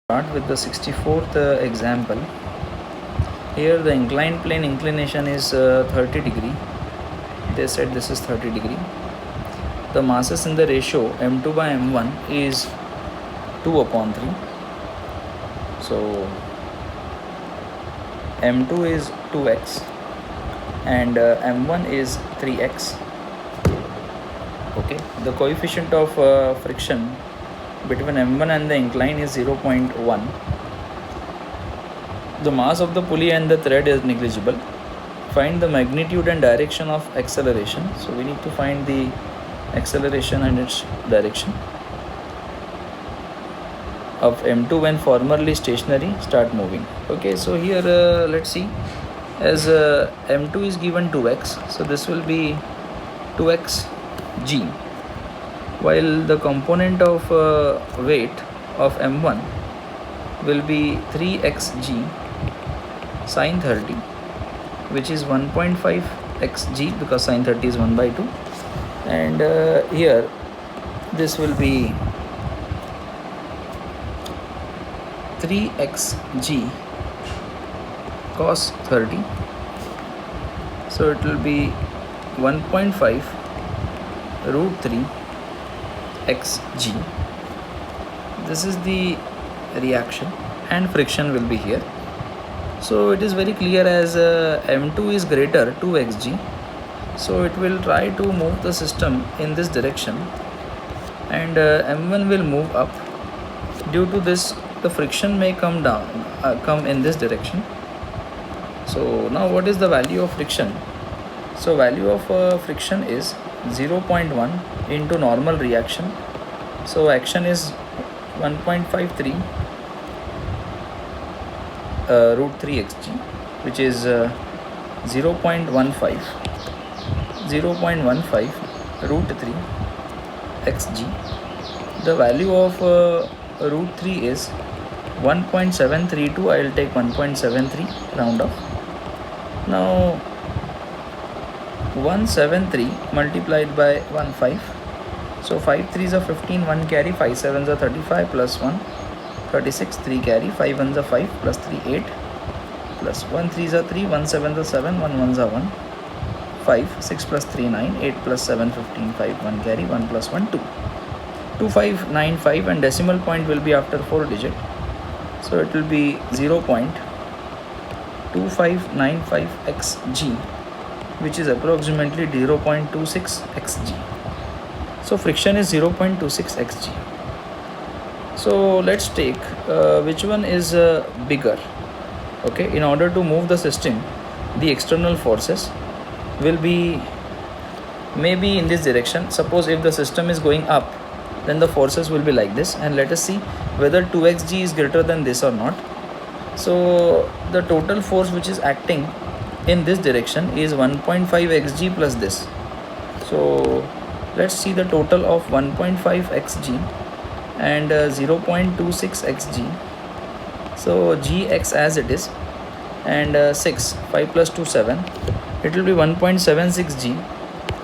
Start with the 64th example. Here the inclined plane inclination is 30 degree. They said this is 30 degree. The masses in the ratio m2 by m1 is 2/3. So m2 is 2x and m1 is 3x. Okay, the coefficient of friction between m1 and the incline is 0.1. The mass of the pulley and the thread is negligible. Find the magnitude and direction of acceleration. So we need to find the acceleration and its direction of m2 when formerly stationary start moving. Okay, so here let's see, as m2 is given 2x, so this will be 2x g, while the component of weight of m1 will be 3xg sine 30, which is 1.5 xg because sine 30 is 1 by 2, and here this will be 3xg cos 30, so it will be 1.5 root 3 xg. This is the reaction and friction will be here. So it is very clear, as m2 is greater 2xg, so it will try to move the system in this direction, and m1 will move up. Due to this, the friction may come in this direction. So now what is the value of friction? So value of friction is 0.1 into normal reaction. So action is 1.53 root 3 xg, which is 0.15 root 3 xg. The value of root 3 is 1.732. I will take 1.73, round off. Now 173 multiplied by 15, so 5 3s are 15, 1 carry, 5 7s are 35 plus 1 36, 3 carry, 5 1s are 5 plus 3 8 plus 1 3s are 3, 1 7s are 7, 1 1s are 1, 5 6 plus 3 9, 8 plus 7 15, 5 1 carry, 1 plus 1 2, 2595, and decimal point will be after 4 digit, so it will be 0.2595 xg, which is approximately 0.26 xg. So friction is 0.26 xg. So let's take which one is bigger. Okay, in order to move the system, the external forces will be maybe in this direction. Suppose if the system is going up, then the forces will be like this, and let us see whether 2xg is greater than this or not. So the total force which is acting in this direction is 1.5 xg plus this. So let's see the total of 1.5 xg and 0.26 xg. So gx as it is, and 6 5 plus 2 7, it will be 1.76 g.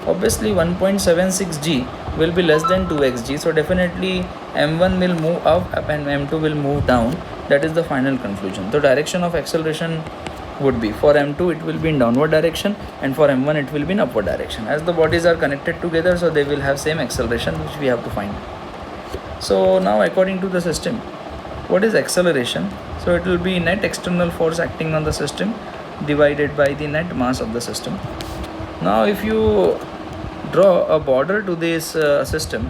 Obviously 1.76 g will be less than 2 xg, so definitely m1 will move up and m2 will move down. That is the final conclusion. The direction of acceleration would be, for m2 it will be in downward direction, and for m1 it will be in upward direction, as the bodies are connected together, so they will have same acceleration, which we have to find. So now according to the system, what is acceleration? So it will be net external force acting on the system divided by the net mass of the system. Now if you draw a border to this system,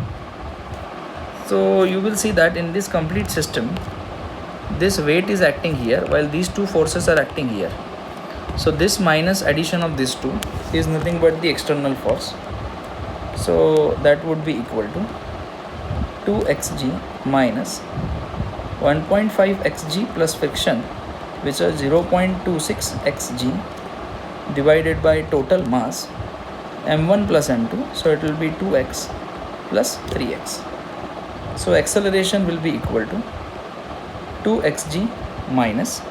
so you will see that in this complete system, this weight is acting here while these two forces are acting here. So this minus addition of these two is nothing but the external force. So that would be equal to 2xg minus 1.5 xg plus friction, which is 0.26 xg, divided by total mass m1 plus m2, so it will be 2x plus 3x. So acceleration will be equal to 2xg minus,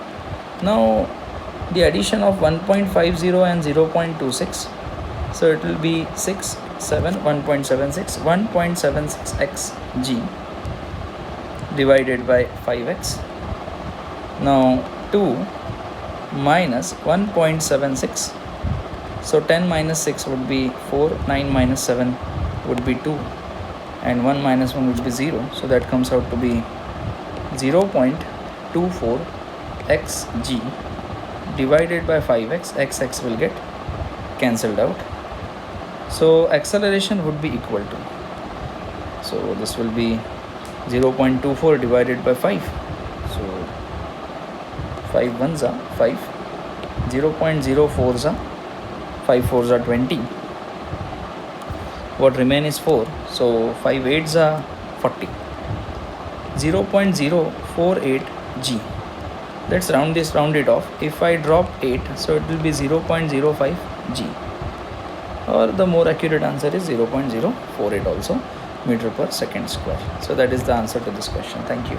now the addition of 1.50 and 0.26, so it will be 6 7 1.76 xg divided by 5x Now 2 minus 1.76. So 10 minus 6 would be 4, 9 minus 7 would be 2, and 1 minus 1 would be 0. So that comes out to be 0.24 xg divided by 5x. X will get cancelled out. So acceleration would be equal to, so this will be 0.24 divided by 5. So 5 ones are 5, 0.04s are 5 4s are 20. What remain is 4. So 5 8s are 40. 0.048 g. Let's round it off. If I drop 8, so it will be 0.05 g, or the more accurate answer is 0.048 also, meter per second square. So that is the answer to this question. Thank you.